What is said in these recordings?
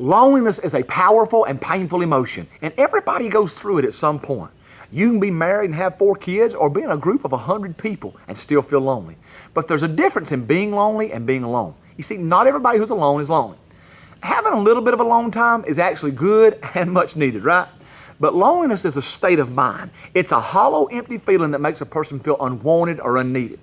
Loneliness is a powerful and painful emotion, and everybody goes through it at some point. You can be married and have 4 kids, or be in a group of 100 people and still feel lonely. But there's a difference in being lonely and being alone. You see, not everybody who's alone is lonely. Having a little bit of alone time is actually good and much needed, right? But loneliness is a state of mind. It's a hollow, empty feeling that makes a person feel unwanted or unneeded.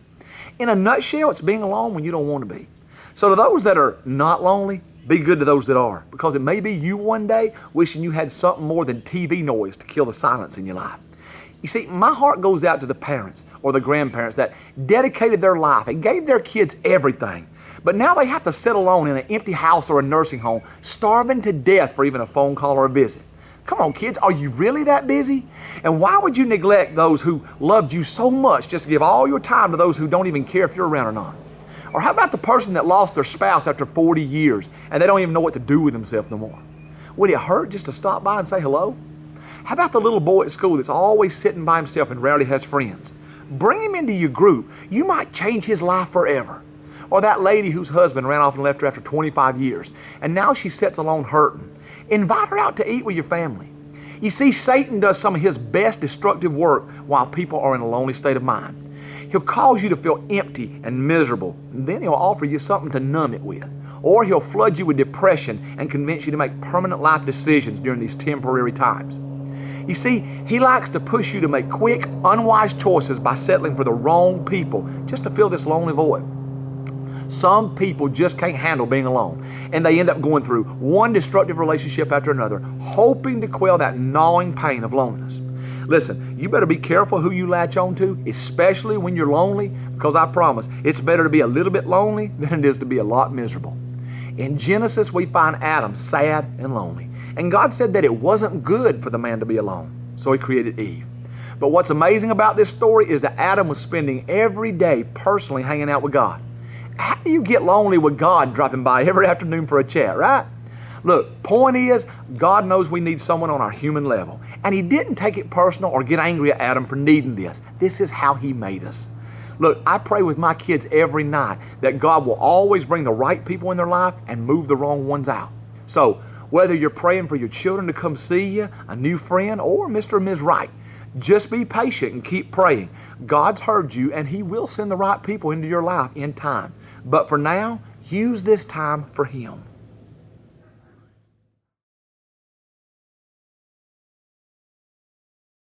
In a nutshell, it's being alone when you don't want to be. So to those that are not lonely, be good to those that are, because it may be you one day wishing you had something more than TV noise to kill the silence in your life. You see, my heart goes out to the parents or the grandparents that dedicated their life and gave their kids everything, but now they have to sit alone in an empty house or a nursing home, starving to death for even a phone call or a visit. Come on, kids, are you really that busy? And why would you neglect those who loved you so much just to give all your time to those who don't even care if you're around or not? Or how about the person that lost their spouse after 40 years and they don't even know what to do with themselves no more? Would it hurt just to stop by and say hello? How about the little boy at school that's always sitting by himself and rarely has friends? Bring him into your group. You might change his life forever. Or that lady whose husband ran off and left her after 25 years, and now she sits alone hurting. Invite her out to eat with your family. You see, Satan does some of his best destructive work while people are in a lonely state of mind. He'll cause you to feel empty and miserable, and then he'll offer you something to numb it with. Or he'll flood you with depression and convince you to make permanent life decisions during these temporary times. You see, he likes to push you to make quick, unwise choices by settling for the wrong people just to fill this lonely void. Some people just can't handle being alone, and they end up going through one destructive relationship after another, hoping to quell that gnawing pain of loneliness. Listen, you better be careful who you latch on to, especially when you're lonely, because I promise it's better to be a little bit lonely than it is to be a lot miserable. In Genesis, we find Adam sad and lonely, and God said that it wasn't good for the man to be alone, so he created Eve. But what's amazing about this story is that Adam was spending every day personally hanging out with God. How do you get lonely with God dropping by every afternoon for a chat, right? Look, point is, God knows we need someone on our human level. And he didn't take it personal or get angry at Adam for needing this. This is how he made us. Look, I pray with my kids every night that God will always bring the right people in their life and move the wrong ones out. So, whether you're praying for your children to come see you, a new friend, or Mr. and Ms. Right, just be patient and keep praying. God's heard you, and he will send the right people into your life in time. But for now, use this time for him.